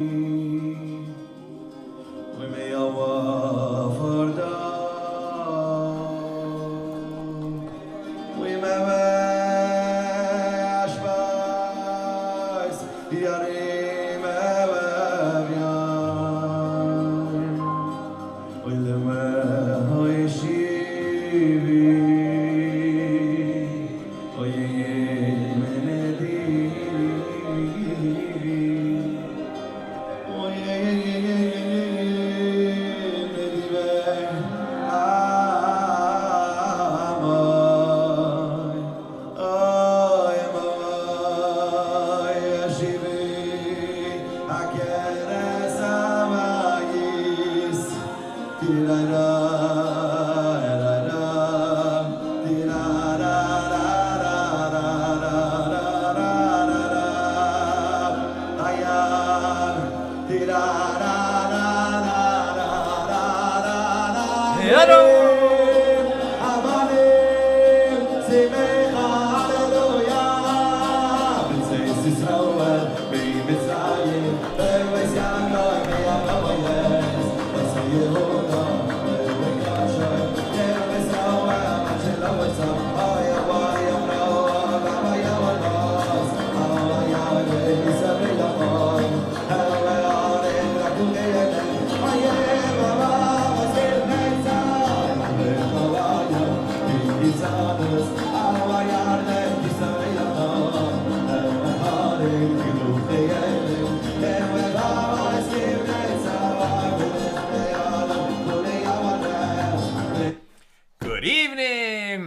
We may offer we may ashbais yarim evyan we leme hoishivi oye menedi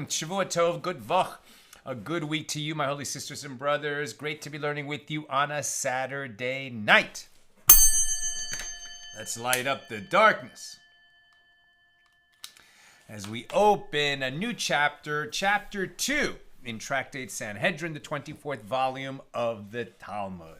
Shavua Tov, good vach. A good week to you, my holy sisters and brothers. Great to be learning with you on a Saturday night. Let's light up the darkness as we open a new chapter, chapter 2, in Tractate Sanhedrin, the 24th volume of the Talmud.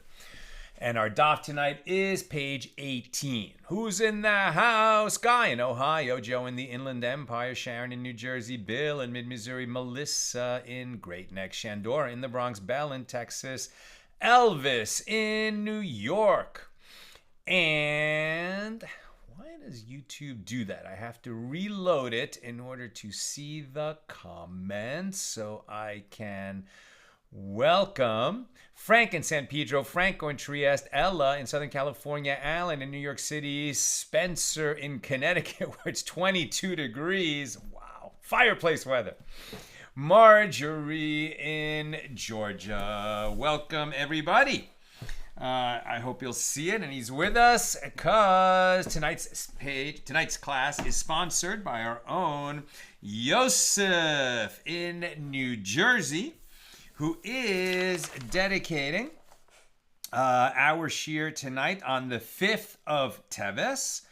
And our daf tonight is page 18. Who's in the house? Guy in Ohio, Joe in the Inland Empire, Sharon in New Jersey, Bill in Mid-Missouri, Melissa in Great Neck, Shandora in the Bronx, Bell in Texas, Elvis in New York. And why does YouTube do that? I have to reload it in order to see the comments so I can welcome Frank in San Pedro, Franco in Trieste, Ella in Southern California, Alan in New York City, Spencer in Connecticut, where it's 22 degrees. Wow. Fireplace weather. Marjorie in Georgia. Welcome, everybody. I hope you'll see it, and he's with us because tonight's class is sponsored by our own Yosef in New Jersey, who is dedicating our shir tonight on the 5th of Teves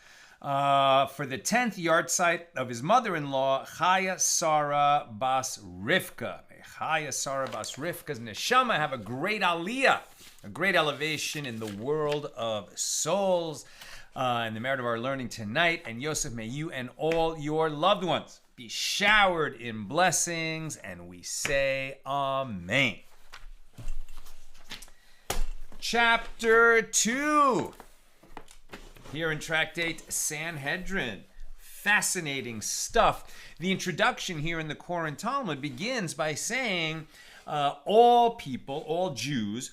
for the 10th yard site of his mother-in-law, Chaya Sarah Bas Rivka. May Chaya Sarah Bas Rivka's neshama have a great aliyah, a great elevation in the world of souls, and the merit of our learning tonight. And Yosef, may you and all your loved ones be showered in blessings, and we say amen. Chapter 2, here in Tractate Sanhedrin. Fascinating stuff. The introduction here in the Koran Talmud begins by saying all people, all Jews,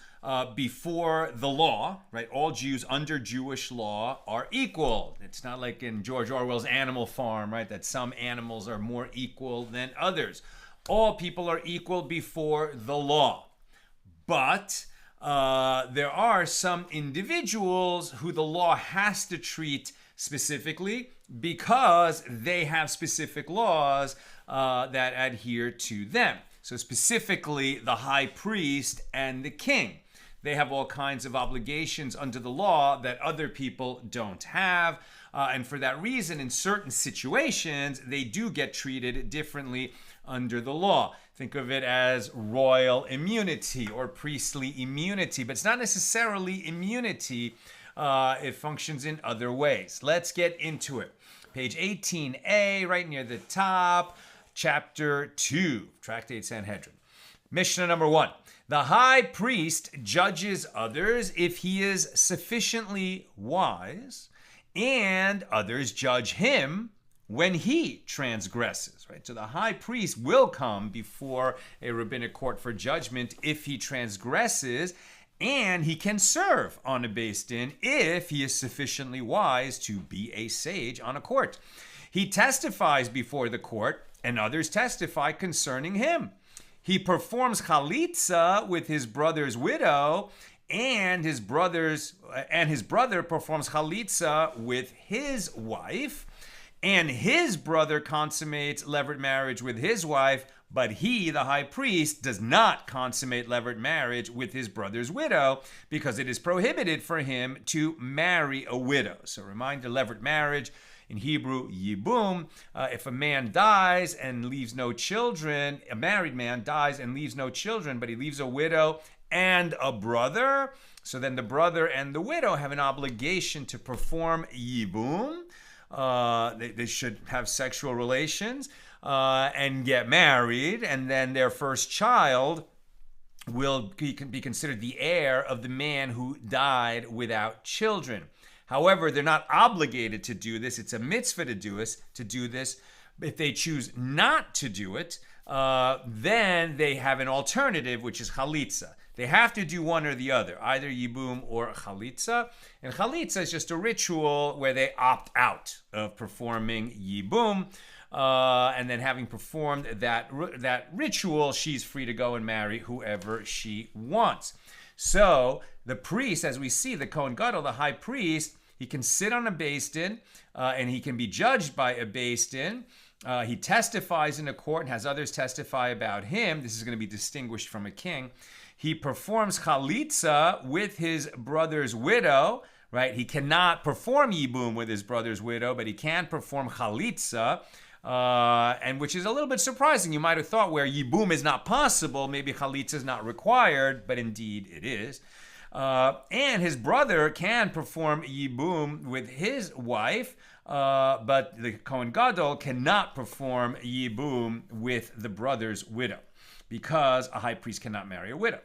before the law, right? All Jews under Jewish law are equal. It's not like in George Orwell's Animal Farm, right? That some animals are more equal than others. All people are equal before the law. But there are some individuals who the law has to treat specifically because they have specific laws that adhere to them. So specifically, the high priest and the king. They have all kinds of obligations under the law that other people don't have. And for that reason, in certain situations, they do get treated differently under the law. Think of it as royal immunity or priestly immunity, but it's not necessarily immunity. It functions in other ways. Let's get into it. Page 18a, right near the top, chapter 2, Tractate Sanhedrin. Mishna number 1. The high priest judges others if he is sufficiently wise, and others judge him when he transgresses, right? So the high priest will come before a rabbinic court for judgment if he transgresses, and he can serve on a beis din if he is sufficiently wise to be a sage on a court. He testifies before the court, and others testify concerning him. He performs halitza with his brother's widow, and his brother performs halitza with his wife, and his brother consummates levirate marriage with his wife, but he, the high priest, does not consummate levirate marriage with his brother's widow because it is prohibited for him to marry a widow. So reminder, levirate marriage, in Hebrew, yibum, if a man dies and leaves no children, a married man dies and leaves no children, but he leaves a widow and a brother, so then the brother and the widow have an obligation to perform yibum. They should have sexual relations and get married, and then their first child will be considered the heir of the man who died without children. However, they're not obligated to do this. It's a mitzvah to do this. If they choose not to do it, then they have an alternative, which is halitza. They have to do one or the other, either yibum or halitza. And halitza is just a ritual where they opt out of performing yibum. And then having performed that ritual, she's free to go and marry whoever she wants. So the priest, as we see, the Kohen Gadol, the high priest, he can sit on a beis din, and he can be judged by a beis din. He testifies in a court and has others testify about him. This is going to be distinguished from a king. He performs halitza with his brother's widow, right? He cannot perform yibum with his brother's widow, but he can perform halitza, and which is a little bit surprising. You might have thought where yibum is not possible, maybe halitza is not required, but indeed it is. And his brother can perform yibum with his wife, but the Kohen Gadol cannot perform yibum with the brother's widow because a high priest cannot marry a widow.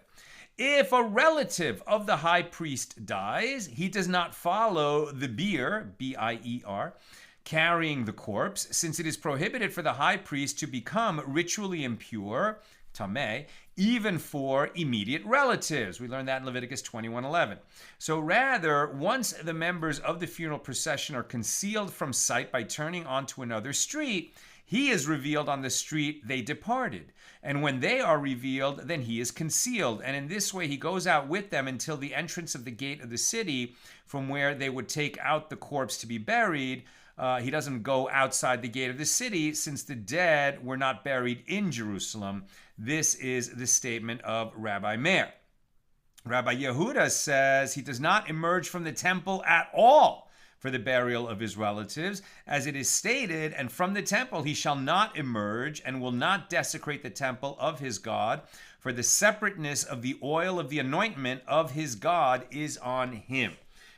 If a relative of the high priest dies, he does not follow the bier, B-I-E-R, carrying the corpse, since it is prohibited for the high priest to become ritually impure, tameh, even for immediate relatives. We learned that in Leviticus 21:11. So rather, once the members of the funeral procession are concealed from sight by turning onto another street, he is revealed on the street they departed. And when they are revealed, then he is concealed. And in this way, he goes out with them until the entrance of the gate of the city, from where they would take out the corpse to be buried. He doesn't go outside the gate of the city, since the dead were not buried in Jerusalem. This is the statement of Rabbi Meir. Rabbi Yehuda says he does not emerge from the temple at all for the burial of his relatives, as it is stated, and from the temple he shall not emerge, and will not desecrate the temple of his God, for the separateness of the oil of the anointment of his God is on him.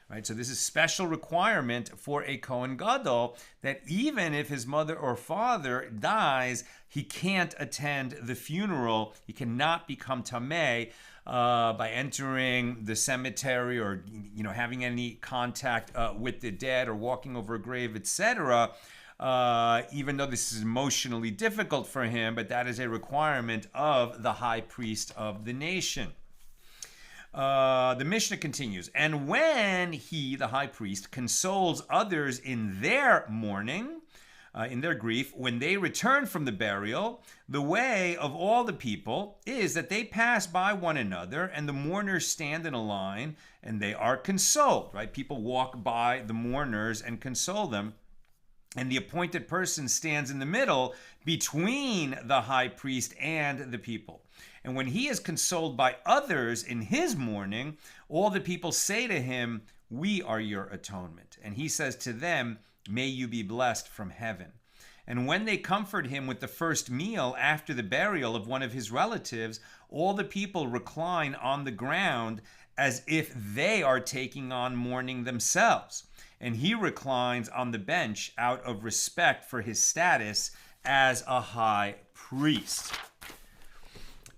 Right, so this is special requirement for a Kohen Gadol, that even if his mother or father dies, he can't attend the funeral. He cannot become tameh by entering the cemetery or having any contact with the dead or walking over a grave, etc. Even though this is emotionally difficult for him, but that is a requirement of the high priest of the nation. The Mishna continues, and when he, the high priest, consoles others in their mourning, in their grief, when they return from the burial, the way of all the people is that they pass by one another, and the mourners stand in a line, and they are consoled, right? People walk by the mourners and console them. And the appointed person stands in the middle between the high priest and the people. And when he is consoled by others in his mourning, all the people say to him, "We are your atonement." And he says to them, "May you be blessed from heaven." And when they comfort him with the first meal after the burial of one of his relatives, all the people recline on the ground as if they are taking on mourning themselves. And he reclines on the bench out of respect for his status as a high priest.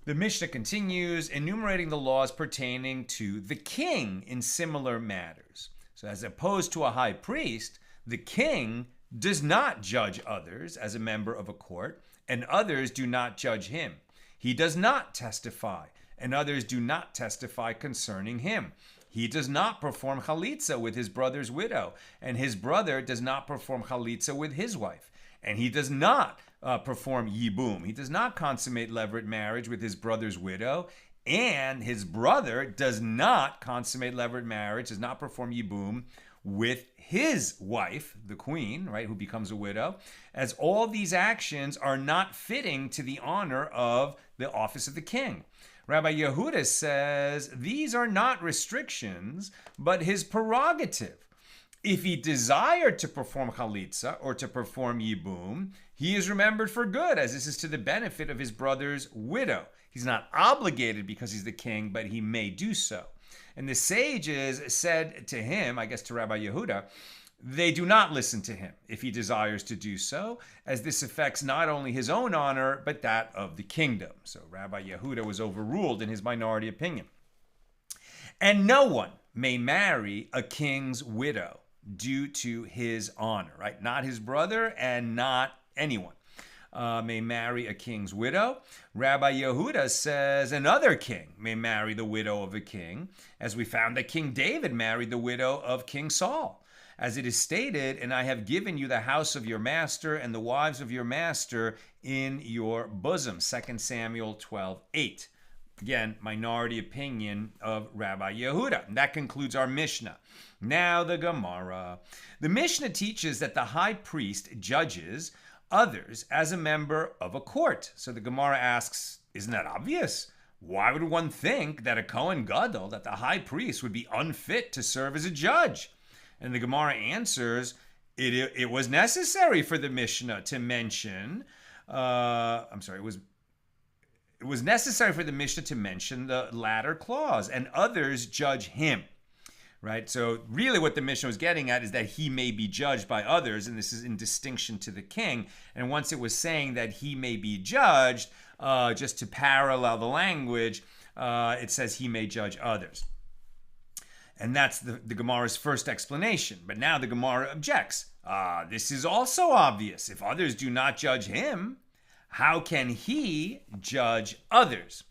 The Mishnah continues enumerating the laws pertaining to the king in similar matters. So as opposed to a high priest, the king does not judge others as a member of a court, and others do not judge him. He does not testify, and others do not testify concerning him. He does not perform halitza with his brother's widow, and his brother does not perform halitza with his wife. And he does not perform yibum. He does not consummate levirate marriage with his brother's widow, and his brother does not consummate levirate marriage, does not perform yibum with his wife, the queen, right, who becomes a widow, as all these actions are not fitting to the honor of the office of the king. Rabbi Yehuda says these are not restrictions, but his prerogative. If he desired to perform halitza or to perform yibum, he is remembered for good, as this is to the benefit of his brother's widow. He's not obligated because he's the king, but he may do so. And the sages said to him, I guess to Rabbi Yehuda, they do not listen to him if he desires to do so, as this affects not only his own honor, but that of the kingdom. So Rabbi Yehuda was overruled in his minority opinion. And no one may marry a king's widow due to his honor, right? Not his brother and not anyone may marry a king's widow. Rabbi Yehuda says another king may marry the widow of a king, as we found that King David married the widow of King Saul. As it is stated, and I have given you the house of your master and the wives of your master in your bosom. 2 Samuel 12:8. Again, minority opinion of Rabbi Yehuda. And that concludes our Mishnah. Now the Gemara. The Mishnah teaches that the high priest judges others as a member of a court. So the Gemara asks, isn't that obvious? Why would one think that a Kohen Gadol, that the high priest, would be unfit to serve as a judge? And the Gemara answers, it was necessary for the Mishnah to mention, it was necessary for the Mishnah to mention the latter clause, and others judge him, right? So really what the Mishnah was getting at is that he may be judged by others, and this is in distinction to the king. And once it was saying that he may be judged, just to parallel the language, it says he may judge others. And that's the Gemara's first explanation. But now the Gemara objects. This is also obvious. If others do not judge him, how can he judge others?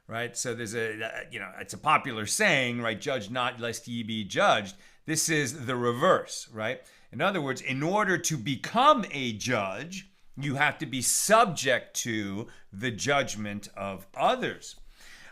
Right? So there's it's a popular saying, right? Judge not lest ye be judged. This is the reverse, right? In other words, in order to become a judge, you have to be subject to the judgment of others.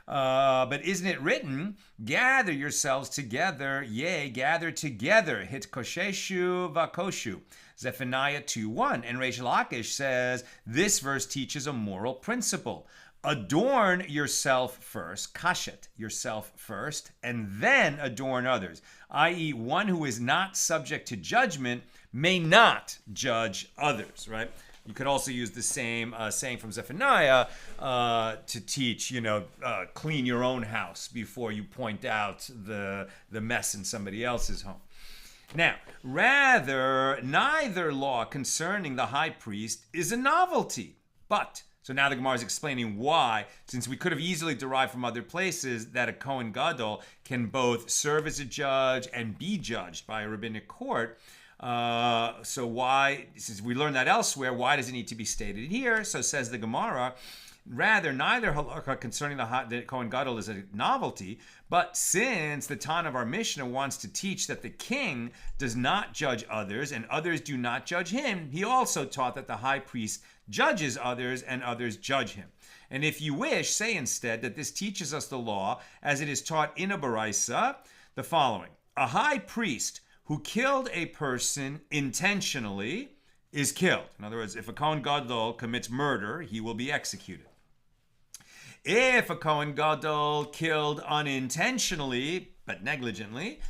But isn't it written, gather yourselves together, yea, gather together, hit kosheshu vakoshu, Zephaniah 2:1. And Reish Lakish says, this verse teaches a moral principle. Adorn yourself first, kashet yourself first, and then adorn others. I.e., one who is not subject to judgment may not judge others, right? You could also use the same saying from Zephaniah to teach, clean your own house before you point out the mess in somebody else's home. Now, rather, neither law concerning the high priest is a novelty. But, so now the Gemara is explaining why, since we could have easily derived from other places that a Kohen Gadol can both serve as a judge and be judged by a rabbinic court. So why, since we learned that elsewhere, why does it need to be stated here? So says the Gemara, rather, neither halakha concerning the Kohen Gadol is a novelty, but since the Tan of our Mishnah wants to teach that the king does not judge others and others do not judge him, he also taught that the high priest judges others and others judge him. And if you wish, say instead that this teaches us the law as it is taught in a baraisa, the following: a high priest who killed a person intentionally is killed. In other words, if a Kohen Gadol commits murder, he will be executed. If a Kohen Gadol killed unintentionally, but negligently,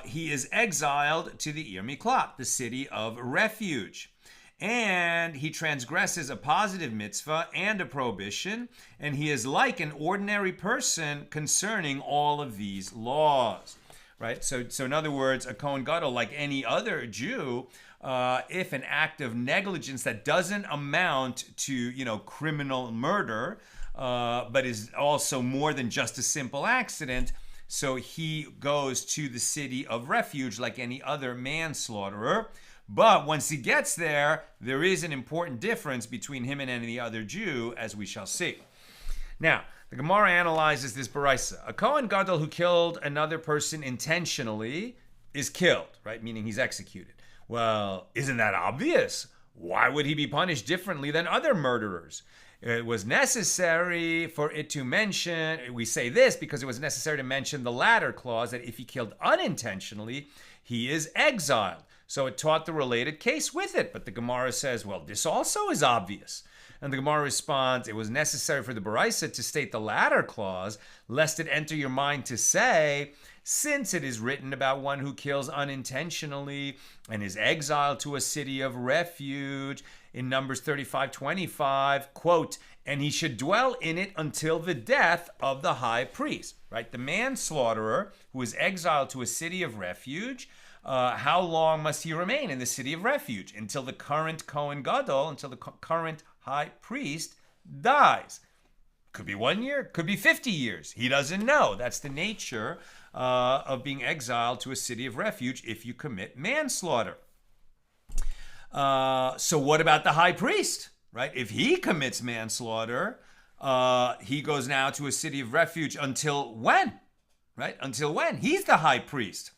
he is exiled to the Ir Miklat, the city of refuge. And he transgresses a positive mitzvah and a prohibition, and he is like an ordinary person concerning all of these laws. Right, so in other words, a Kohen Gadol, like any other Jew, if an act of negligence that doesn't amount to criminal murder, but is also more than just a simple accident. So he goes to the city of refuge like any other manslaughterer. But once he gets there, there is an important difference between him and any other Jew, as we shall see. Now, the Gemara analyzes this baraisa. A Kohen Gadol who killed another person intentionally is killed, right? Meaning he's executed. Well, isn't that obvious? Why would he be punished differently than other murderers? It was necessary for it to mention, we say this because it was necessary to mention the latter clause, that if he killed unintentionally, he is exiled. So it taught the related case with it. But the Gemara says, well, this also is obvious. And the Gemara responds, it was necessary for the Baraisa to state the latter clause, lest it enter your mind to say, since it is written about one who kills unintentionally and is exiled to a city of refuge, in Numbers 35:25, quote, and he should dwell in it until the death of the high priest, right? The manslaughterer who is exiled to a city of refuge, how long must he remain in the city of refuge? Until the current Kohen Gadol, until the current high priest dies. Could be 1 year, could be 50 years. He doesn't know. That's the nature of being exiled to a city of refuge if you commit manslaughter. So what about the high priest, right? If he commits manslaughter, he goes now to a city of refuge until when, right? Until when? He's the high priest.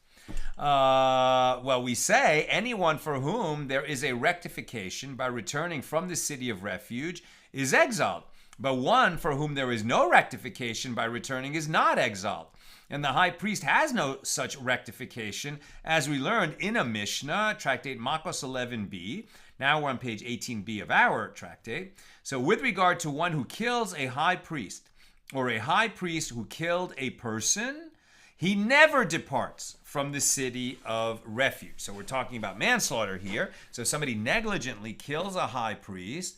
Well, we say anyone for whom there is a rectification by returning from the city of refuge is exiled. But one for whom there is no rectification by returning is not exiled. And the high priest has no such rectification, as we learned in a Mishna, tractate Makos 11b. Now we're on page 18b of our tractate. So with regard to one who kills a high priest, or a high priest who killed a person, he never departs from the city of refuge. So we're talking about manslaughter here. So if somebody negligently kills a high priest,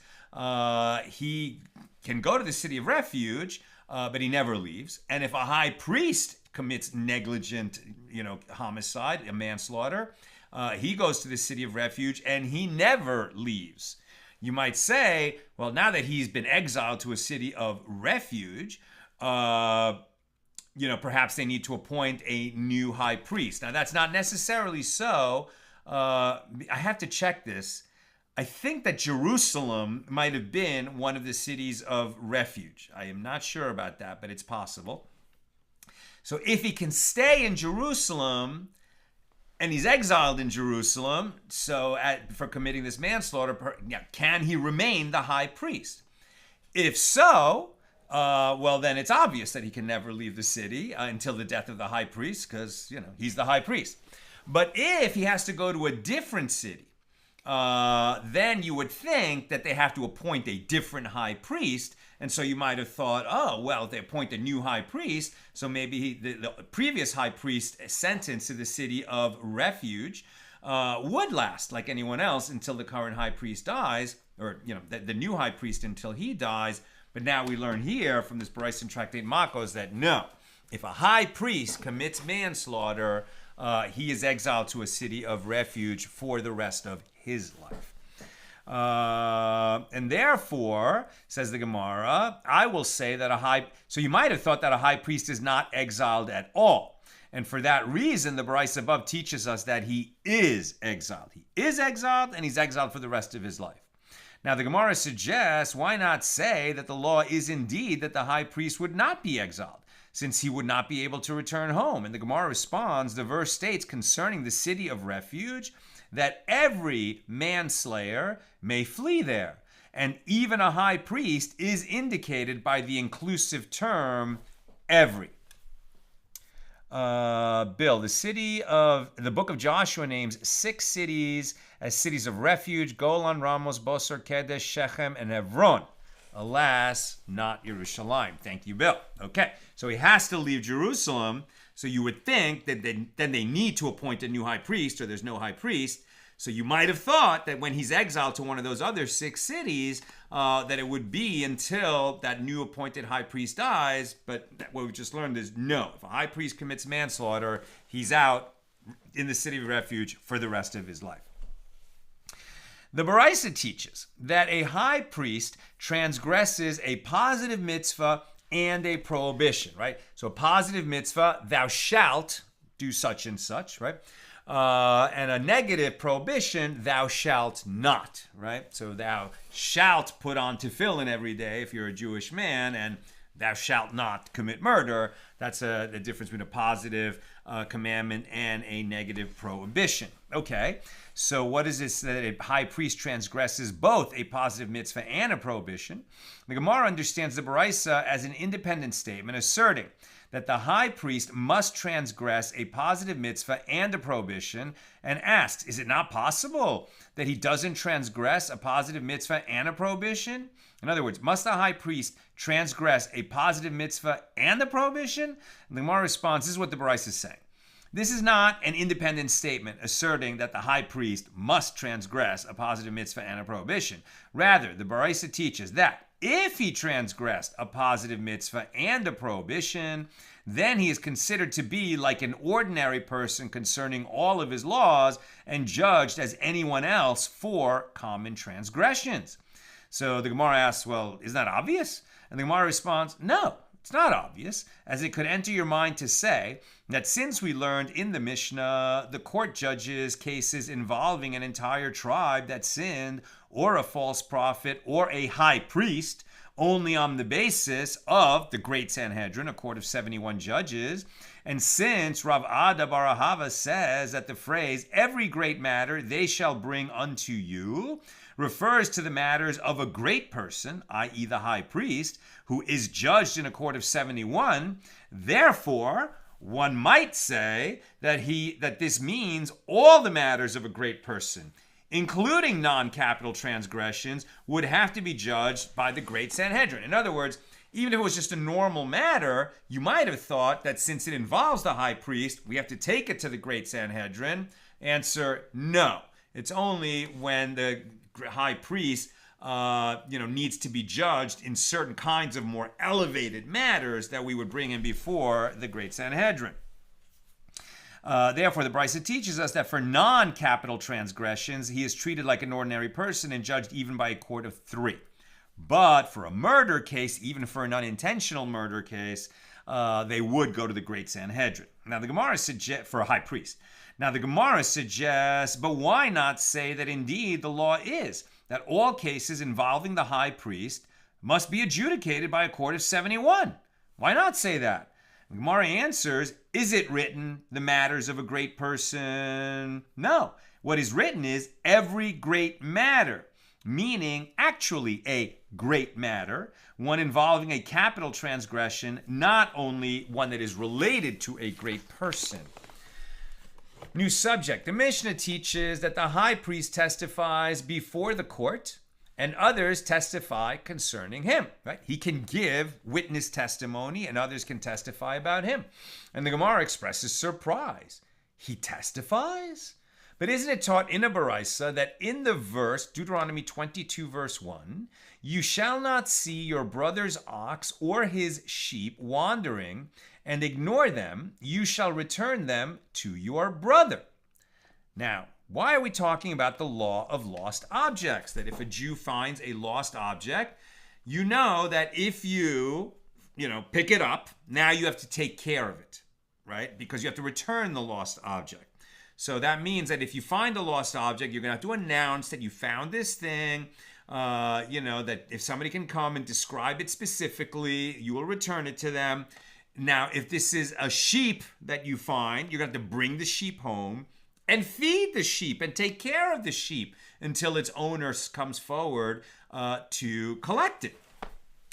he can go to the city of refuge, but he never leaves. And if a high priest commits negligent, homicide, a manslaughter, he goes to the city of refuge and he never leaves. You might say, well, now that he's been exiled to a city of refuge, perhaps they need to appoint a new high priest. Now, that's not necessarily so. I have to check this. I think that Jerusalem might have been one of the cities of refuge. I am not sure about that, but it's possible. So if he can stay in Jerusalem and he's exiled in Jerusalem, for committing this manslaughter, can he remain the high priest? If so, well, then it's obvious that he can never leave the city until the death of the high priest, because, he's the high priest. But if he has to go to a different city, then you would think that they have to appoint a different high priest. And so you might have thought, oh, well, if they appoint a new high priest, so maybe the previous high priest sentenced to the city of refuge would last like anyone else until the current high priest dies, or, the new high priest until he dies. But now we learn here from this Bryson Tractate Makos that no, if a high priest commits manslaughter, he is exiled to a city of refuge for the rest of his life. And therefore, says the Gemara, I will say that so you might have thought that a high priest is not exiled at all. And for that reason, the Bryce above teaches us that he is exiled. He is exiled, and he's exiled for the rest of his life. Now, the Gemara suggests, why not say that the law is indeed that the high priest would not be exiled, since he would not be able to return home? And the Gemara responds, the verse states concerning the city of refuge, that every manslayer may flee there. And even a high priest is indicated by the inclusive term every. Bill, the book of Joshua names 6 cities as cities of refuge: Golan, Ramos, Bosor, Kedesh, Shechem, and Hebron. Alas, not Yerushalayim. Thank you, Bill. Okay, so he has to leave Jerusalem. So you would think that then they need to appoint a new high priest, or there's no high priest. So you might have thought that when he's exiled to one of those other 6 cities, that it would be until that new appointed high priest dies. But what we just learned is no. If a high priest commits manslaughter, he's out in the city of refuge for the rest of his life. The Baraisa teaches that a high priest transgresses a positive mitzvah and a prohibition, right? So a positive mitzvah, thou shalt do such and such, right? And a negative prohibition, thou shalt not, right? So thou shalt put on tefillin every day if you're a Jewish man, and thou shalt not commit murder. That's the difference between a positive commandment and a negative prohibition. Okay, so what is this that a high priest transgresses both a positive mitzvah and a prohibition? The Gemara understands the Baraisa as an independent statement asserting that the high priest must transgress a positive mitzvah and a prohibition, and asks, is it not possible that he doesn't transgress a positive mitzvah and a prohibition? In other words, must the high priest transgress a positive mitzvah and a prohibition? And the Gemara responds, this is what the Baraisa is saying. This is not an independent statement asserting that the high priest must transgress a positive mitzvah and a prohibition. Rather, the Baraisa teaches that if he transgressed a positive mitzvah and a prohibition, then he is considered to be like an ordinary person concerning all of his laws and judged as anyone else for common transgressions. So the Gemara asks, well, isn't that obvious? And the Gemara responds, no, it's not obvious, as it could enter your mind to say that since we learned in the Mishna, the court judges cases involving an entire tribe that sinned, or a false prophet, or a high priest, only on the basis of the Great Sanhedrin, a court of 71 judges. And since Rav Ada bar Ahava says that the phrase, every great matter they shall bring unto you, refers to the matters of a great person, i.e. the high priest, who is judged in a court of 71, therefore, one might say that this means all the matters of a great person, including non-capital transgressions, would have to be judged by the Great Sanhedrin. In other words, even if it was just a normal matter, you might have thought that since it involves the high priest, we have to take it to the Great Sanhedrin. Answer, no. It's only when the high priest needs to be judged in certain kinds of more elevated matters that we would bring him before the Great Sanhedrin. Therefore, the Baraisa teaches us that for non-capital transgressions, he is treated like an ordinary person and judged even by a court of 3. But for a murder case, even for an unintentional murder case, they would go to the Great Sanhedrin. Now, the Gemara suggests, for a high priest. Now, the Gemara suggests, but why not say that indeed the law is that all cases involving the high priest must be adjudicated by a court of 71? Why not say that? The Gemara answers, is it written the matters of a great person? No. What is written is every great matter, meaning actually a great matter, one involving a capital transgression, not only one that is related to a great person. New subject. The Mishna teaches that the high priest testifies before the court and others testify concerning him, right? He can give witness testimony and others can testify about him. And the Gemara expresses surprise. He testifies? But isn't it taught in a Baraisa that in the verse, Deuteronomy 22 verse 1, you shall not see your brother's ox or his sheep wandering and ignore them, you shall return them to your brother. Now, why are we talking about the law of lost objects? That if a Jew finds a lost object, you know that if you pick it up, now you have to take care of it, right? Because you have to return the lost object. So that means that if you find a lost object, you're going to have to announce that you found this thing, that if somebody can come and describe it specifically, you will return it to them. Now, if this is a sheep that you find, you're going to have to bring the sheep home and feed the sheep and take care of the sheep until its owner comes forward to collect it.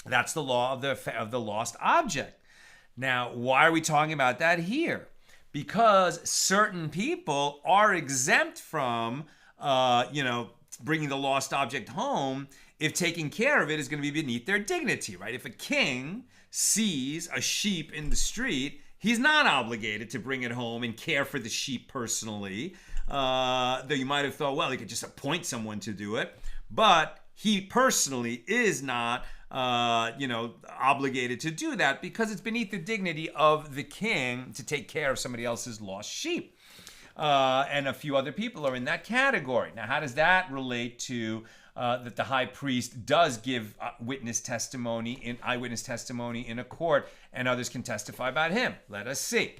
That's the law of the lost object. Now, why are we talking about that here? Because certain people are exempt from, bringing the lost object home if taking care of it is going to be beneath their dignity, right? If a king sees a sheep in the street, he's not obligated to bring it home and care for the sheep personally. Though you might have thought, well, he could just appoint someone to do it. But he personally is not, obligated to do that because it's beneath the dignity of the king to take care of somebody else's lost sheep. and a few other people are in that category. Now, how does that relate to that the high priest does give eyewitness testimony in a court, and others can testify about him? Let us see.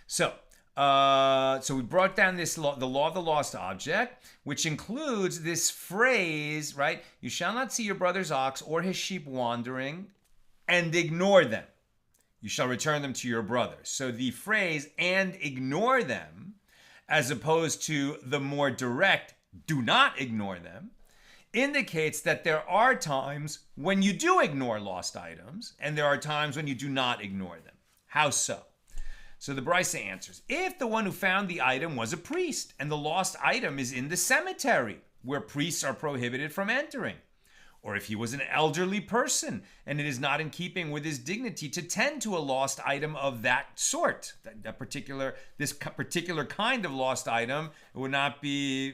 So we brought down this law, the law of the lost object, which includes this phrase, right? You shall not see your brother's ox or his sheep wandering and ignore them. You shall return them to your brother. So the phrase "and ignore them," as opposed to the more direct "do not ignore them," indicates that there are times when you do ignore lost items, and there are times when you do not ignore them. How so? So the Brisa answers, if the one who found the item was a priest, and the lost item is in the cemetery, where priests are prohibited from entering, or if he was an elderly person, and it is not in keeping with his dignity to tend to a lost item of that sort, this particular kind of lost item, it would not be,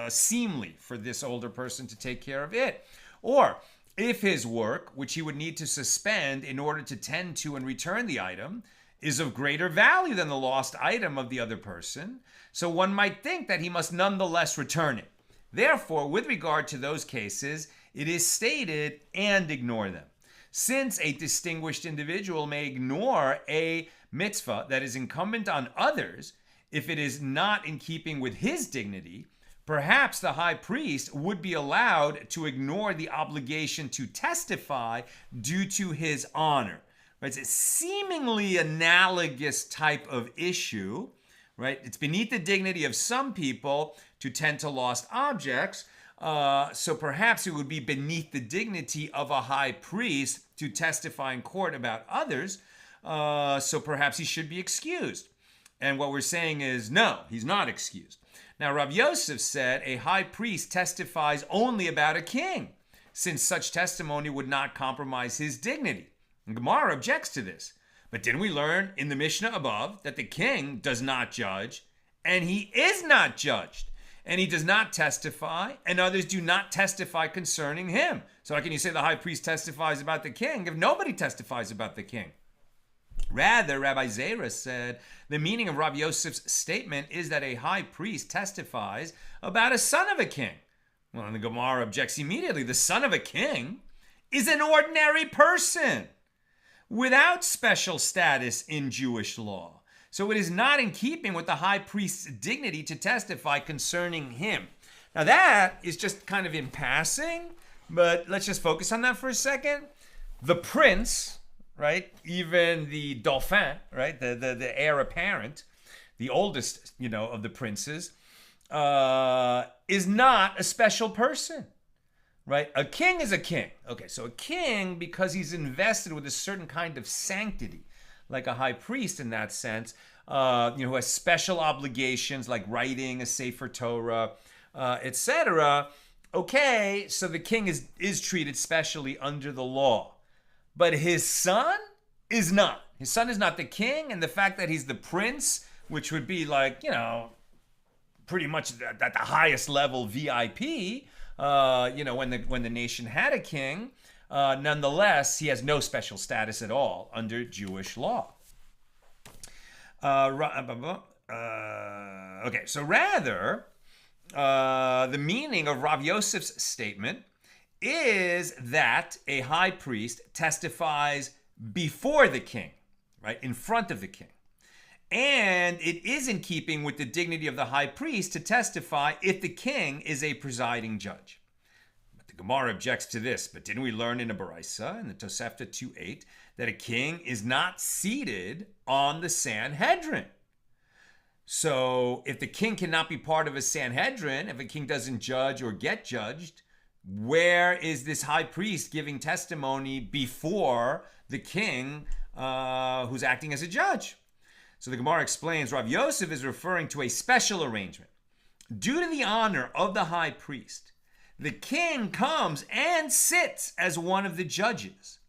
seemly for this older person to take care of it. Or if his work, which he would need to suspend in order to tend to and return the item, is of greater value than the lost item of the other person, so one might think that he must nonetheless return it. Therefore, with regard to those cases, it is stated, and ignore them. Since a distinguished individual may ignore a mitzvah that is incumbent on others, if it is not in keeping with his dignity, perhaps the high priest would be allowed to ignore the obligation to testify due to his honor. Right? It's a seemingly analogous type of issue, right? It's beneath the dignity of some people to tend to lost objects, so perhaps it would be beneath the dignity of a high priest to testify in court about others, so perhaps he should be excused. And what we're saying is, no, he's not excused. Now, Rav Yosef said a high priest testifies only about a king, since such testimony would not compromise his dignity. And Gemara objects to this. But didn't we learn in the Mishnah above that the king does not judge, and he is not judged, and he does not testify, and others do not testify concerning him? So how can you say the high priest testifies about the king if nobody testifies about the king? Rather, Rabbi Zera said, the meaning of Rabbi Yosef's statement is that a high priest testifies about a son of a king. Well, and the Gemara objects immediately. The son of a king is an ordinary person without special status in Jewish law. So it is not in keeping with the high priest's dignity to testify concerning him. Now that is just kind of in passing, but let's just focus on that for a second. The prince, right, even the dauphin, right, the heir apparent, the oldest, of the princes, is not a special person. Right? A king is a king. Okay, so a king, because he's invested with a certain kind of sanctity, like a high priest in that sense, who has special obligations like writing a Sefer Torah, etc. Okay, so the king is treated specially under the law. But his son is not. His son is not the king, and the fact that he's the prince, which would be like, pretty much at the highest level VIP, when the nation had a king, nonetheless, he has no special status at all under Jewish law. Okay, so rather, the meaning of Rav Yosef's statement is that a high priest testifies before the king, right, in front of the king. And it is in keeping with the dignity of the high priest to testify if the king is a presiding judge. But the Gemara objects to this. But didn't we learn in a Brisa, in the Tosefta 2:8, that a king is not seated on the Sanhedrin? So if the king cannot be part of a Sanhedrin, if a king doesn't judge or get judged, where is this high priest giving testimony before the king who's acting as a judge? So the Gemara explains Rav Yosef is referring to a special arrangement. Due to the honor of the high priest, the king comes and sits as one of the judges.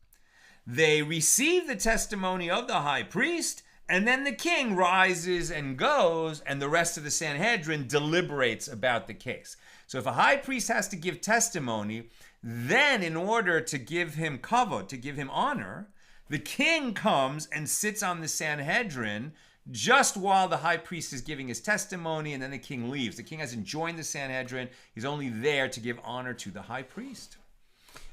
They receive the testimony of the high priest, and then the king rises and goes, and the rest of the Sanhedrin deliberates about the case. So if a high priest has to give testimony, then in order to give him kavod, to give him honor, the king comes and sits on the Sanhedrin just while the high priest is giving his testimony, and then the king leaves. The king hasn't joined the Sanhedrin. He's only there to give honor to the high priest.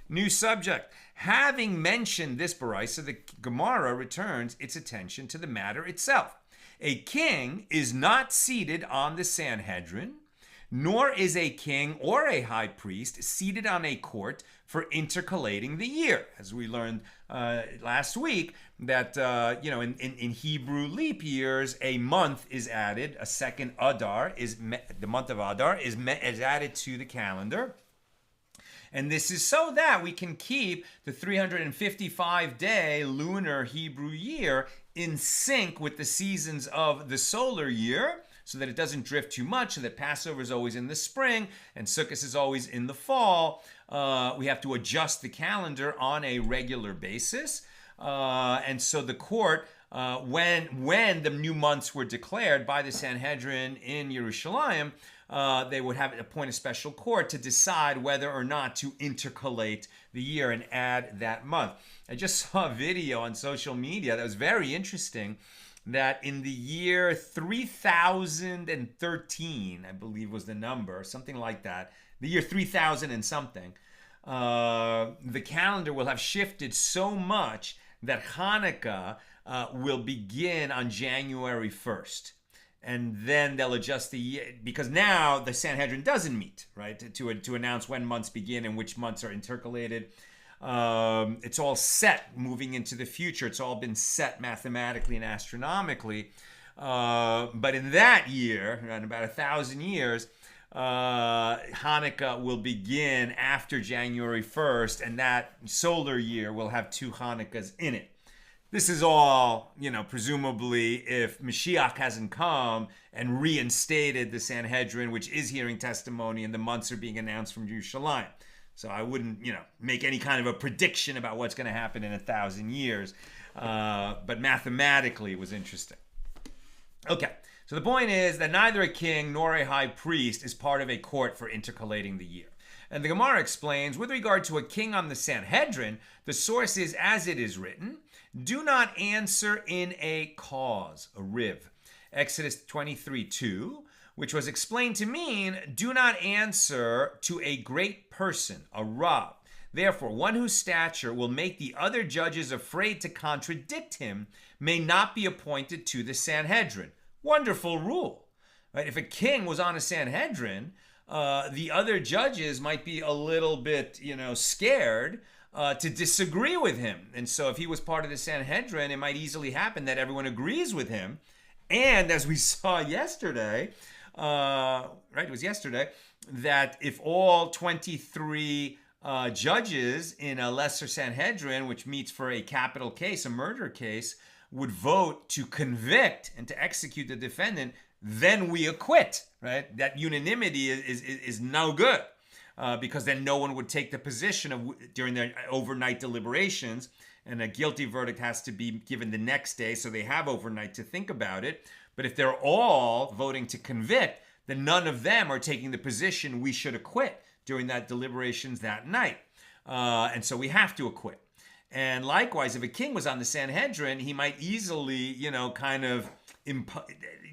New subject. Having mentioned this baraisa, the Gemara returns its attention to the matter itself. A king is not seated on the Sanhedrin, nor is a king or a high priest seated on a court for intercalating the year. As we learned last week, that in Hebrew leap years, a month is added. A second Adar the month of Adar is added to the calendar. And this is so that we can keep the 355-day lunar Hebrew year in sync with the seasons of the solar year, so that it doesn't drift too much, so that Passover is always in the spring and Sukkot is always in the fall. We have to adjust the calendar on a regular basis. And so the court, when the new months were declared by the Sanhedrin in Yerushalayim, they would appoint a special court to decide whether or not to intercalate the year and add that month. I just saw a video on social media that was very interesting, that in the year 3013, I believe was the number, something like that, the year 3000 and something, the calendar will have shifted so much that Hanukkah will begin on January 1st. And then they'll adjust the year, because now the Sanhedrin doesn't meet, right, to announce when months begin and which months are intercalated. It's all set moving into the future. It's all been set mathematically and astronomically. But in that year, in about 1,000 years, Hanukkah will begin after January 1st, and that solar year will have 2 Hanukkahs in it. This is all, presumably if Mashiach hasn't come and reinstated the Sanhedrin, which is hearing testimony, and the months are being announced from Yerushalayim. So I wouldn't, make any kind of a prediction about what's going to happen in 1,000 years. But mathematically, it was interesting. Okay, so the point is that neither a king nor a high priest is part of a court for intercalating the year. And the Gemara explains, with regard to a king on the Sanhedrin, the source is as it is written, do not answer in a cause, a riv. Exodus 23:2, which was explained to mean, do not answer to a great person, a rav. Therefore, one whose stature will make the other judges afraid to contradict him may not be appointed to the Sanhedrin. Wonderful rule, right? If a king was on a Sanhedrin, the other judges might be a little bit, scared to disagree with him. And so if he was part of the Sanhedrin, it might easily happen that everyone agrees with him. And as we saw yesterday, it was yesterday, that if all 23 judges in a lesser Sanhedrin, which meets for a capital case, a murder case, would vote to convict and to execute the defendant, then we acquit, right? That unanimity is no good. Because then no one would take the position of during their overnight deliberations, and a guilty verdict has to be given the next day, so they have overnight to think about it. But if they're all voting to convict, then none of them are taking the position we should acquit during that deliberations that night. And so we have to acquit. And likewise, if a king was on the Sanhedrin, he might easily,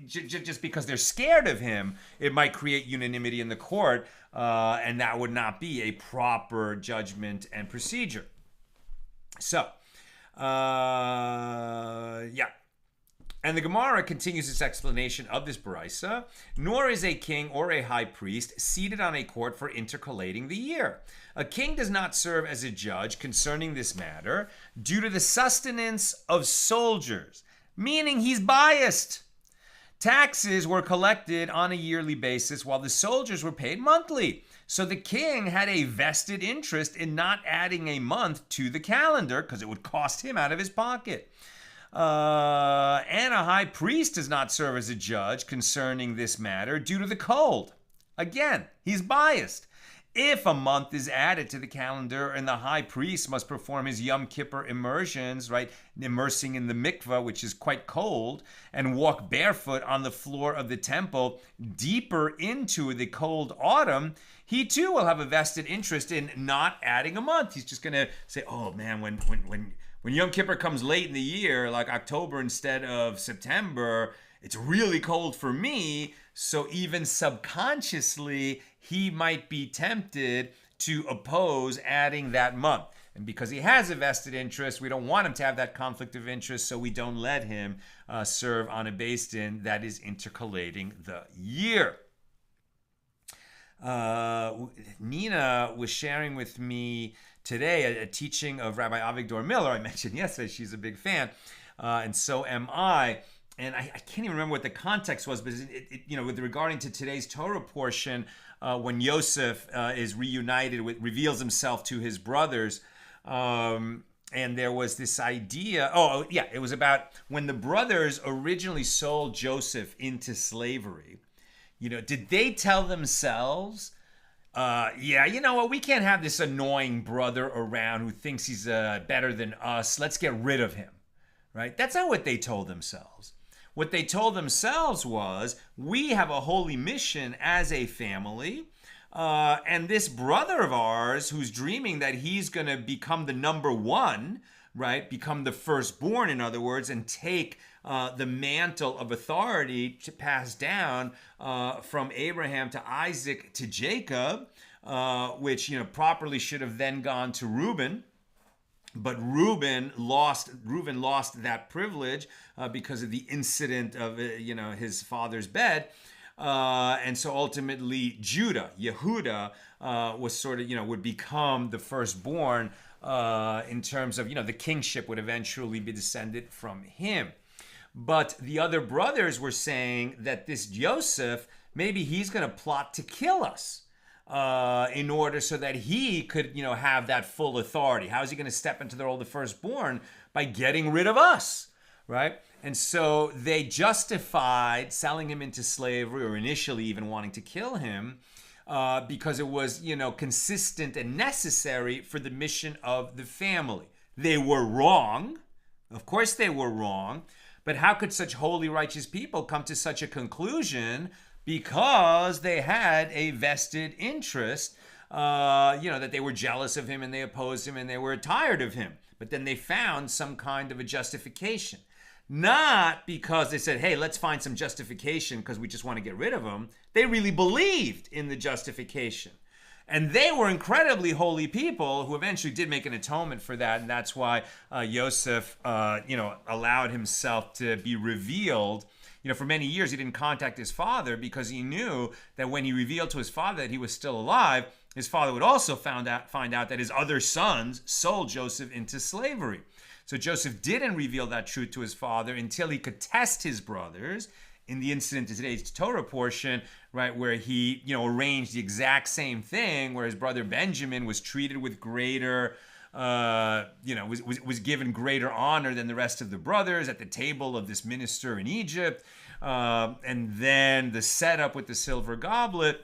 just because they're scared of him, it might create unanimity in the court, and that would not be a proper judgment and procedure. So, And the Gemara continues its explanation of this baraisa. Nor is a king or a high priest seated on a court for intercalating the year. A king does not serve as a judge concerning this matter due to the sustenance of soldiers, meaning he's biased. Taxes were collected on a yearly basis while the soldiers were paid monthly. So the king had a vested interest in not adding a month to the calendar because it would cost him out of his pocket. And a high priest does not serve as a judge concerning this matter due to the cold. Again, he's biased. If a month is added to the calendar and the high priest must perform his Yom Kippur immersions, right, immersing in the mikvah, which is quite cold, and walk barefoot on the floor of the temple deeper into the cold autumn, he too will have a vested interest in not adding a month. He's just going to say, oh man, when When Yom Kippur comes late in the year, like October instead of September, it's really cold for me. So even subconsciously, he might be tempted to oppose adding that month. And because he has a vested interest, we don't want him to have that conflict of interest, so we don't let him serve on a beis din that is intercalating the year. Nina was sharing with me today a teaching of Rabbi Avigdor Miller. I mentioned yesterday she's a big fan, and so am I. And I can't even remember what the context was, but with regarding to today's Torah portion, when Yosef is reunited reveals himself to his brothers, and there was this idea. It was about when the brothers originally sold Joseph into slavery. Did they tell themselves, we can't have this annoying brother around who thinks he's better than us. Let's get rid of him, right? That's not what they told themselves. What they told themselves was, we have a holy mission as a family, and this brother of ours who's dreaming that he's going to become the number one, right? Become the firstborn, in other words, and take the mantle of authority to pass down from Abraham to Isaac to Jacob, which properly should have then gone to Reuben. But Reuben lost that privilege because of the incident of his father's bed, and so ultimately Yehuda was sort of would become the firstborn in terms of the kingship would eventually be descended from him. But the other brothers were saying that this Joseph, maybe he's going to plot to kill us. In order so that he could, have that full authority. How is he going to step into the role of the firstborn? By getting rid of us, right? And so they justified selling him into slavery, or initially even wanting to kill him, because it was, consistent and necessary for the mission of the family. They were wrong. Of course they were wrong. But how could such holy, righteous people come to such a conclusion? Because they had a vested interest, that they were jealous of him and they opposed him and they were tired of him. But then they found some kind of a justification. Not because they said, hey, let's find some justification because we just want to get rid of him. They really believed in the justification. And they were incredibly holy people who eventually did make an atonement for that. And that's why Yosef, allowed himself to be revealed. For many years, he didn't contact his father because he knew that when he revealed to his father that he was still alive, his father would also find out that his other sons sold Joseph into slavery. So Joseph didn't reveal that truth to his father until he could test his brothers in the incident in today's Torah portion, right, where he, arranged the exact same thing, where his brother Benjamin was treated with greater was given greater honor than the rest of the brothers at the table of this minister in Egypt. And then the setup with the silver goblet,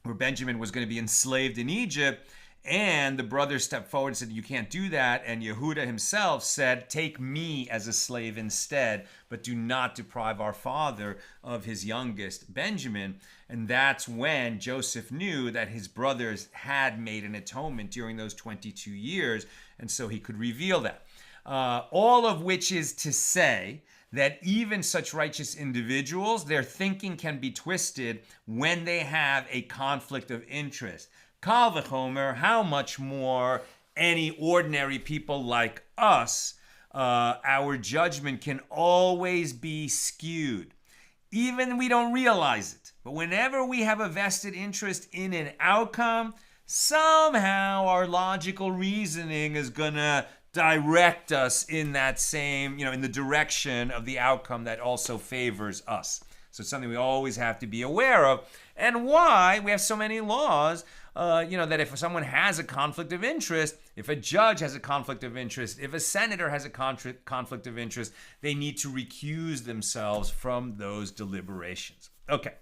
where Benjamin was going to be enslaved in Egypt. And the brothers stepped forward and said, you can't do that. And Yehuda himself said, take me as a slave instead, but do not deprive our father of his youngest, Benjamin. And that's when Joseph knew that his brothers had made an atonement during those 22 years. And so he could reveal that. All of which is to say that even such righteous individuals, their thinking can be twisted when they have a conflict of interest. Kal v'chomer, how much more any ordinary people like us, our judgment can always be skewed. Even we don't realize it. But whenever we have a vested interest in an outcome, somehow our logical reasoning is going to direct us in that same, in the direction of the outcome that also favors us. So it's something we always have to be aware of. And why we have so many laws, that if someone has a conflict of interest, if a judge has a conflict of interest, if a senator has a conflict of interest, they need to recuse themselves from those deliberations. Okay.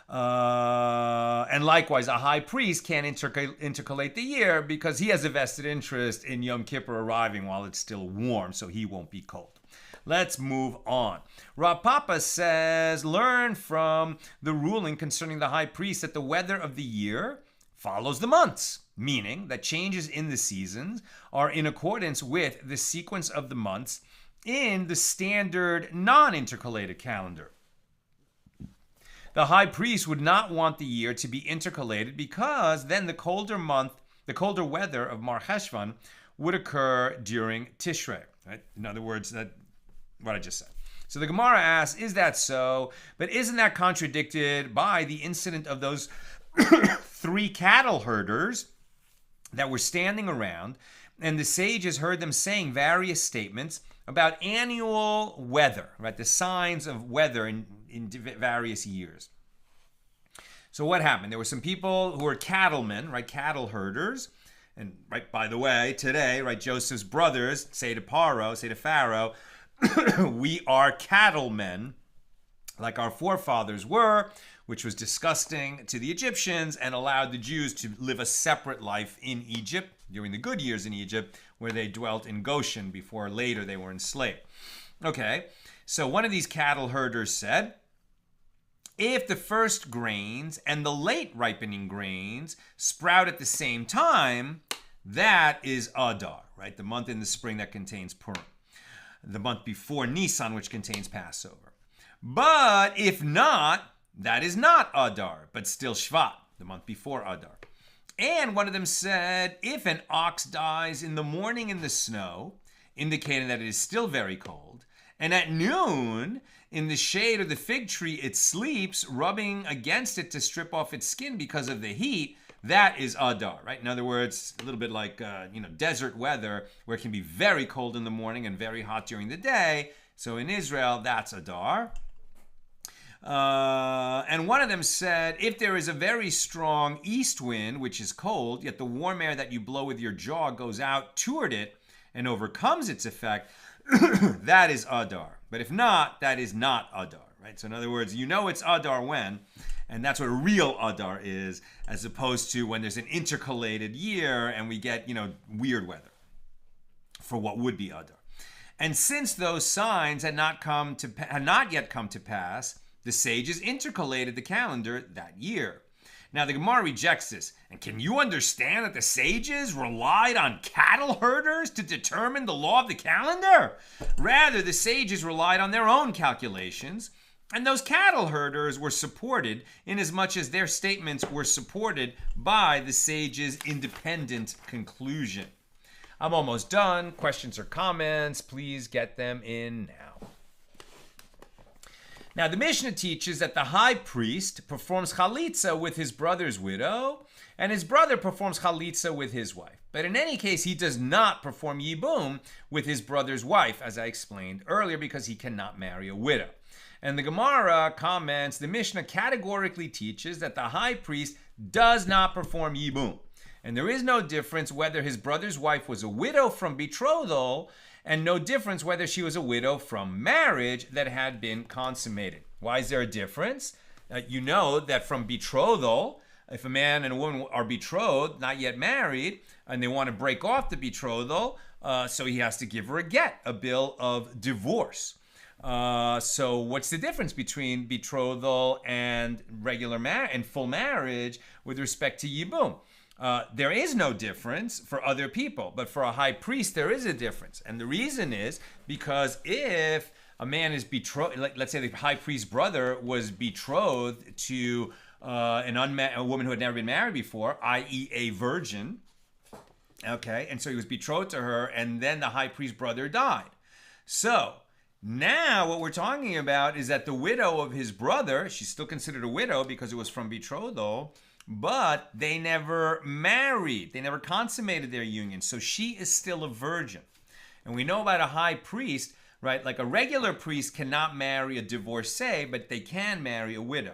And likewise, a high priest can't intercalate the year because he has a vested interest in Yom Kippur arriving while it's still warm, so he won't be cold. Let's move on. Rav Papa says, learn from the ruling concerning the high priest that the weather of the year follows the months. meaning that changes in the seasons are in accordance with the sequence of the months in the standard non-intercalated calendar. The high priest would not want the year to be intercalated because then the colder weather of Mar Cheshvan would occur during Tishrei. Right? In other words, that what I just said. So the Gemara asks, is that so? But isn't that contradicted by the incident of those 3 cattle herders that were standing around, and the sages heard them saying various statements about annual weather, right? The signs of weather in various years. So what happened? There were some people who were cattlemen, right? Cattle herders. And right, by the way, today, right, Joseph's brothers say to Pharaoh, we are cattlemen, like our forefathers were, which was disgusting to the Egyptians and allowed the Jews to live a separate life in Egypt during the good years in Egypt, where they dwelt in Goshen before later they were enslaved. Okay, so one of these cattle herders said, if the first grains and the late ripening grains sprout at the same time, that is Adar, right? The month in the spring that contains Purim. The month before Nisan, which contains Passover. But if not, that is not Adar, but still Shvat, the month before Adar. And one of them said, if an ox dies in the morning in the snow, indicating that it is still very cold, and at noon, in the shade of the fig tree, it sleeps, rubbing against it to strip off its skin because of the heat, that is Adar, right? In other words, a little bit like, desert weather, where it can be very cold in the morning and very hot during the day. So in Israel, that's Adar. And one of them said, if there is a very strong east wind, which is cold, yet the warm air that you blow with your jaw goes out toward it and overcomes its effect, that is Adar. But if not, that is not Adar, right? So in other words, you know it's Adar when, and that's what real Adar is, as opposed to when there's an intercalated year and we get, weird weather for what would be Adar. And since those signs had not yet come to pass, the sages intercalated the calendar that year. Now the Gemara rejects this. And can you understand that the sages relied on cattle herders to determine the law of the calendar? Rather, the sages relied on their own calculations, and those cattle herders were supported inasmuch as their statements were supported by the sages' independent conclusion. I'm almost done. Questions or comments, please get them in now. Now, the Mishna teaches that the high priest performs halitza with his brother's widow, and his brother performs halitza with his wife. But in any case, he does not perform yibum with his brother's wife, as I explained earlier, because he cannot marry a widow. And the Gemara comments, the Mishnah categorically teaches that the high priest does not perform yibum. And there is no difference whether his brother's wife was a widow from betrothal, and no difference whether she was a widow from marriage that had been consummated. Why is there a difference? You know that from betrothal, if a man and a woman are betrothed, not yet married, and they want to break off the betrothal, so he has to give her a get, a bill of divorce. So what's the difference between betrothal and regular and full marriage with respect to yibum? There is no difference for other people, but for a high priest, there is a difference. And the reason is because if a man is betrothed, let's say the high priest's brother was betrothed to a woman who had never been married before, i.e. a virgin, okay, and so he was betrothed to her, and then the high priest's brother died. So now what we're talking about is that the widow of his brother, she's still considered a widow because it was from betrothal, but they never married. They never consummated their union. So she is still a virgin. And we know about a high priest, right? Like a regular priest cannot marry a divorcee, but they can marry a widow.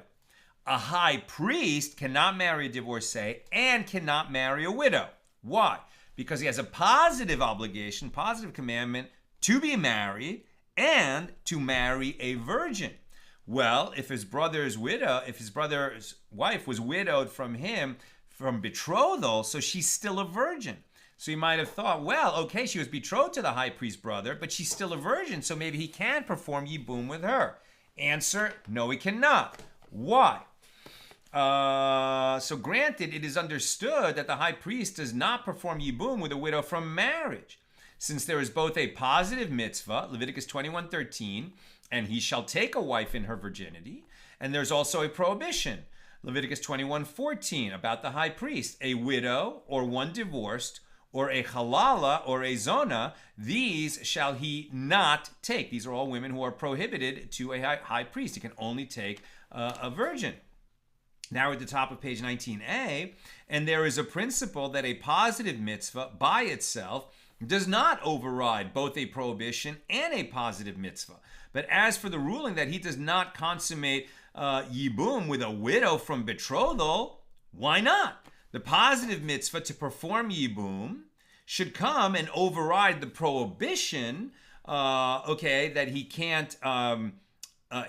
A high priest cannot marry a divorcee and cannot marry a widow. Why? Because he has a positive obligation, positive commandment to be married and to marry a virgin. Well, if his brother's wife was widowed from him from betrothal, so she's still a virgin. So you might have thought, well, okay, she was betrothed to the high priest's brother, but she's still a virgin, so maybe he can perform yibum with her. Answer, no, he cannot. Why? So granted, it is understood that the high priest does not perform yibum with a widow from marriage, since there is both a positive mitzvah, Leviticus 21:13, and he shall take a wife in her virginity, and there's also a prohibition, Leviticus 21:14, about the high priest, a widow or one divorced, or a halala or a zona, these shall he not take. These are all women who are prohibited to a high priest. He can only take a virgin. Now we're at the top of page 19a, and there is a principle that a positive mitzvah by itself does not override both a prohibition and a positive mitzvah. But as for the ruling that he does not consummate yibum with a widow from betrothal, why not? The positive mitzvah to perform yibum should come and override the prohibition, that he can't,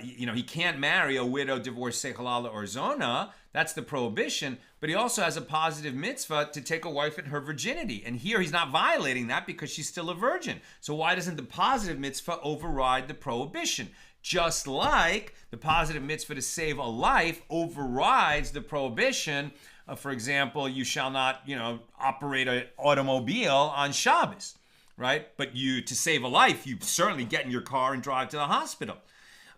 he can't marry a widow, divorcee, halala, or zona. That's the prohibition. But he also has a positive mitzvah to take a wife in her virginity. And here he's not violating that because she's still a virgin. So why doesn't the positive mitzvah override the prohibition? Just like the positive mitzvah to save a life overrides the prohibition. For example, you shall not, operate an automobile on Shabbos, right? But to save a life, you certainly get in your car and drive to the hospital.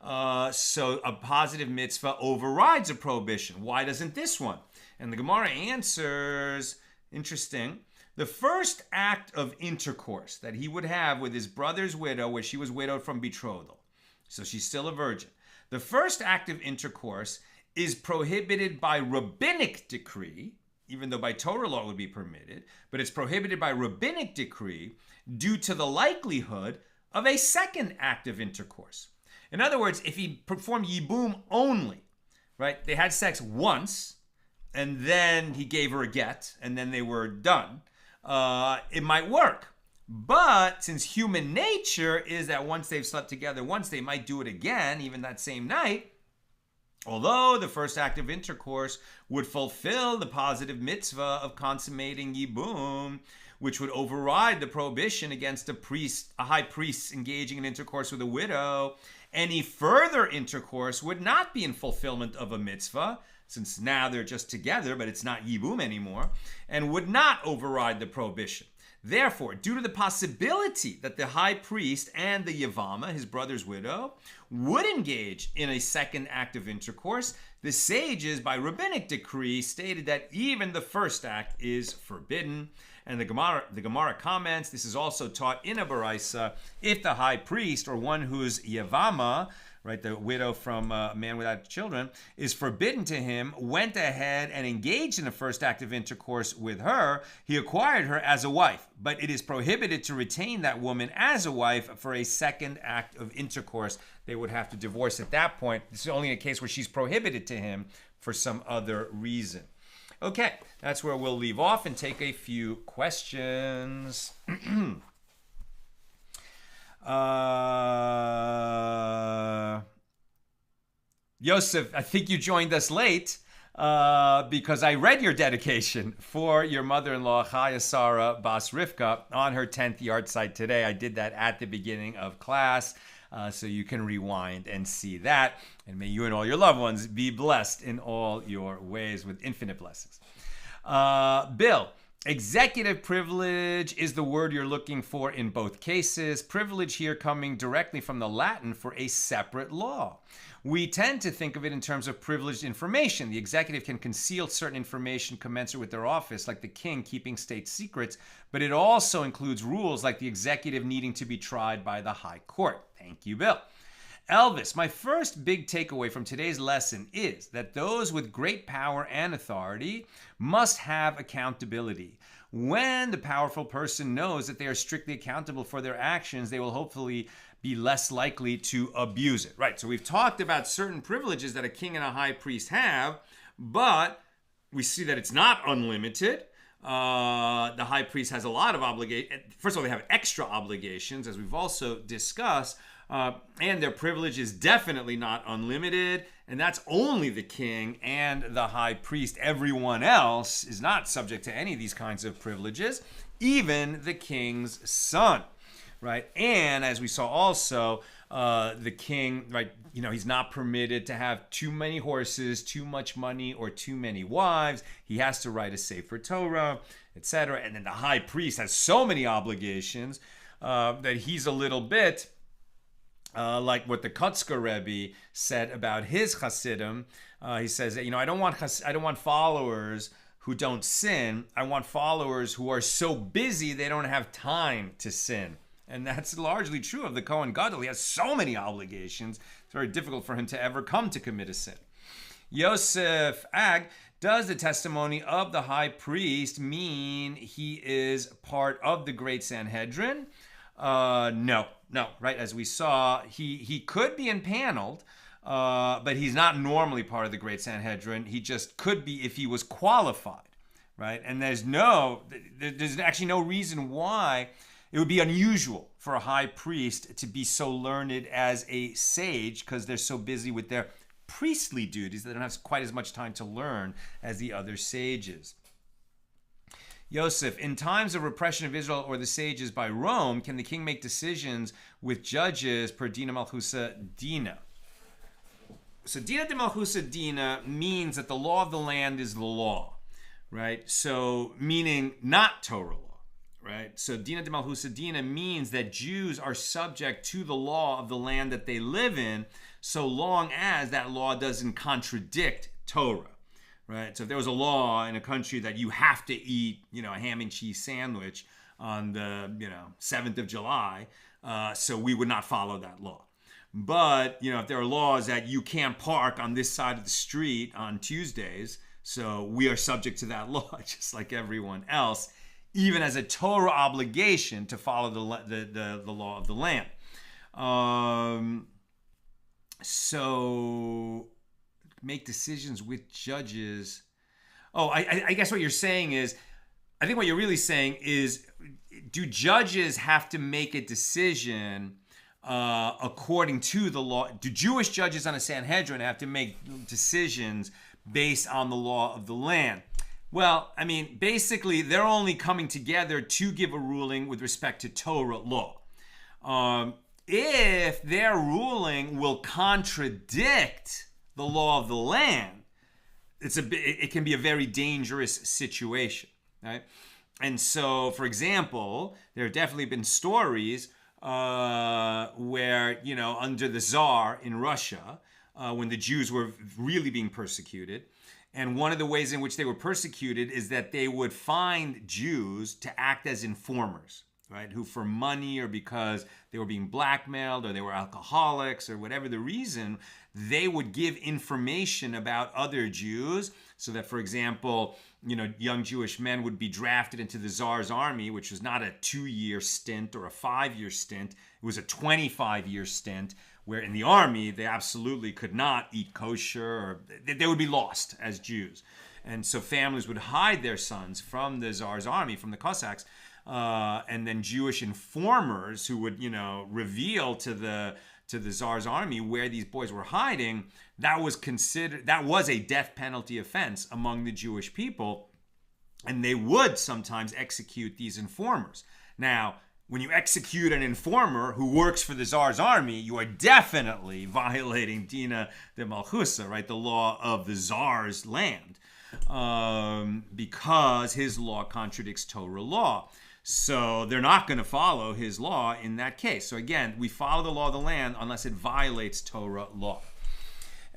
So a positive mitzvah overrides a prohibition. Why doesn't this one? And the Gemara answers, interesting, the first act of intercourse that he would have with his brother's widow, where she was widowed from betrothal, so she's still a virgin. The first act of intercourse is prohibited by rabbinic decree, even though by Torah law it would be permitted, but it's prohibited by rabbinic decree due to the likelihood of a second act of intercourse. In other words, if he performed yibum only, right, they had sex once, and then he gave her a get, and then they were done, it might work. But since human nature is that once they've slept together once, they might do it again, even that same night, although the first act of intercourse would fulfill the positive mitzvah of consummating yibum, which would override the prohibition against a high priest engaging in intercourse with a widow, any further intercourse would not be in fulfillment of a mitzvah, since now they're just together, but it's not yibum anymore, and would not override the prohibition. Therefore, due to the possibility that the high priest and the Yavama, his brother's widow, would engage in a second act of intercourse, the sages, by rabbinic decree, stated that even the first act is forbidden. And the Gemara comments, this is also taught in a baraisa, if the high priest, or one who's Yavama, right, the widow from a man without children, is forbidden to him, went ahead and engaged in the first act of intercourse with her, he acquired her as a wife. But it is prohibited to retain that woman as a wife for a second act of intercourse. They would have to divorce at that point. This is only a case where she's prohibited to him for some other reason. Okay, that's where we'll leave off and take a few questions. Yosef, I think you joined us late because I read your dedication for your mother-in-law, Chaya Sarah Bas Rivka, on her 10th yard site today. I did that at the beginning of class, so you can rewind and see that. And may you and all your loved ones be blessed in all your ways with infinite blessings. Bill, executive privilege is the word you're looking for in both cases. Privilege here coming directly from the Latin for a separate law. We tend to think of it in terms of privileged information. The executive can conceal certain information commensurate with their office, like the king keeping state secrets, but it also includes rules like the executive needing to be tried by the high court. Thank you, Bill. Elvis, my first big takeaway from today's lesson is that those with great power and authority must have accountability. When the powerful person knows that they are strictly accountable for their actions, they will hopefully be less likely to abuse it. Right, so we've talked about certain privileges that a king and a high priest have, but we see that it's not unlimited. The high priest has a lot of obligations. First of all, they have extra obligations, as we've also discussed, and their privilege is definitely not unlimited, and that's only the king and the high priest. Everyone else is not subject to any of these kinds of privileges, even the king's son. Right, and as we saw also, the king, right, he's not permitted to have too many horses, too much money, or too many wives. He has to write a Sefer Torah, etc. And then the high priest has so many obligations that he's a little bit like what the Kotzker Rebbe said about his Hasidim. He says that, I don't want followers who don't sin. I want followers who are so busy they don't have time to sin. And that's largely true of the Kohen Gadol. He has so many obligations. It's very difficult for him to ever come to commit a sin. Yosef Ag, does the testimony of the high priest mean he is part of the Great Sanhedrin? No, right? As we saw, he could be impaneled, but he's not normally part of the Great Sanhedrin. He just could be if he was qualified, right? And there's actually no reason why it would be unusual for a high priest to be so learned as a sage, because they're so busy with their priestly duties that they don't have quite as much time to learn as the other sages. Yosef, in times of repression of Israel or the sages by Rome, can the king make decisions with judges per Dina Malchusa Dina? So Dina de Malchusa Dina means that the law of the land is the law, right? So meaning not Torah law. Right? So Dina de Malchusa Dina means that Jews are subject to the law of the land that they live in, so long as that law doesn't contradict Torah. Right? So if there was a law in a country that you have to eat, a ham and cheese sandwich on the, 7th of July, so we would not follow that law. But, if there are laws that you can't park on this side of the street on Tuesdays, so we are subject to that law just like everyone else, even as a Torah obligation to follow the law of the land. So make decisions with judges. Oh, I guess what you're saying is, I think what you're really saying is, do judges have to make a decision according to the law? Do Jewish judges on a Sanhedrin have to make decisions based on the law of the land? Well, basically, they're only coming together to give a ruling with respect to Torah law. If their ruling will contradict the law of the land, it can be a very dangerous situation, right? And so, for example, there have definitely been stories where, under the Tsar in Russia, when the Jews were really being persecuted, and one of the ways in which they were persecuted is that they would find Jews to act as informers, right? Who, for money or because they were being blackmailed or they were alcoholics or whatever the reason, they would give information about other Jews, so that, for example, young Jewish men would be drafted into the Tsar's army, which was not a 2-year stint or a 5-year stint. It was a 25-year stint, where in the army, they absolutely could not eat kosher, or they would be lost as Jews. And so families would hide their sons from the Tsar's army, from the Cossacks, and then Jewish informers who would, reveal to the Tsar's army where these boys were hiding. That was a death penalty offense among the Jewish people, and they would sometimes execute these informers. Now, when you execute an informer who works for the Tsar's army, you are definitely violating Dina de Malchusa, right? The law of the Tsar's land, because his law contradicts Torah law. So they're not going to follow his law in that case. So again, we follow the law of the land unless it violates Torah law.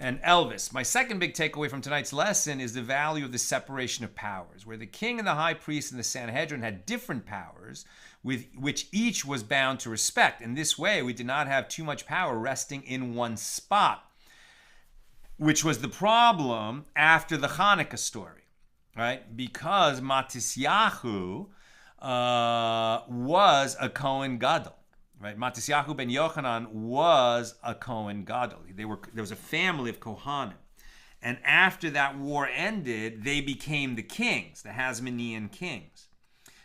And Elvis, my second big takeaway from tonight's lesson is the value of the separation of powers, where the king and the high priest and the Sanhedrin had different powers, with which each was bound to respect. In this way, we did not have too much power resting in one spot, which was the problem after the Hanukkah story, right? Because Matisyahu was a Kohen Gadol, right? Matisyahu ben Yochanan was a Kohen Gadol. There was a family of Kohanim. And after that war ended, they became the kings, the Hasmonean kings.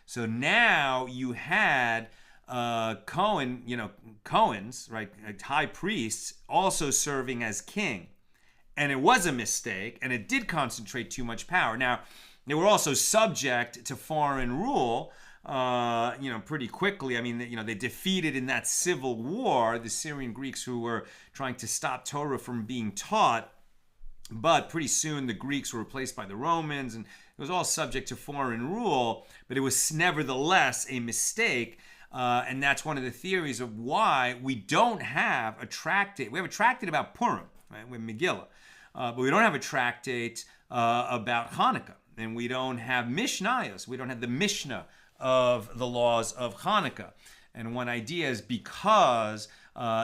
So now you had Cohens, right, high priests, also serving as king. And it was a mistake, and it did concentrate too much power. Now, they were also subject to foreign rule, pretty quickly. I mean, they defeated in that civil war the Syrian Greeks who were trying to stop Torah from being taught. But pretty soon the Greeks were replaced by the Romans, and it was all subject to foreign rule, but it was nevertheless a mistake. And that's one of the theories of why we don't have a tractate. We have a tractate about Purim, right, with Megillah, but we don't have a tractate about Hanukkah, and we don't have Mishnayos. We don't have the Mishna of the laws of Hanukkah. And one idea is because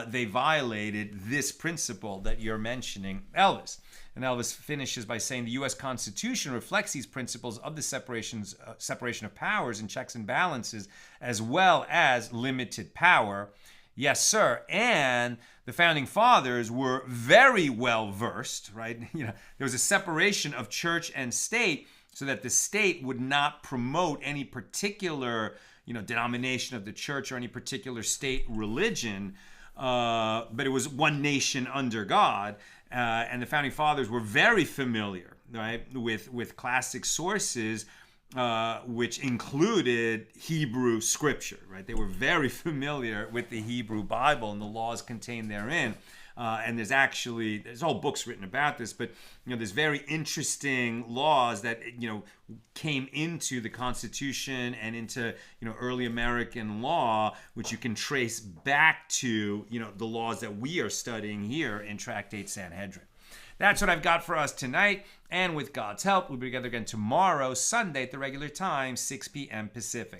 they violated this principle that you're mentioning, Elvis. And Elvis finishes by saying the U.S. Constitution reflects these principles of the separation of powers and checks and balances, as well as limited power. Yes, sir. And the founding fathers were very well versed, right? There was a separation of church and state so that the state would not promote any particular, denomination of the church or any particular state religion, but it was one nation under God. And the founding fathers were very familiar, right, with classic sources, which included Hebrew scripture, right? They were very familiar with the Hebrew Bible and the laws contained therein. And there's whole books written about this, but there's very interesting laws that came into the Constitution and into early American law, which you can trace back to the laws that we are studying here in Tractate Sanhedrin. That's what I've got for us tonight, and with God's help, we'll be together again tomorrow, Sunday at the regular time, 6 p.m. Pacific.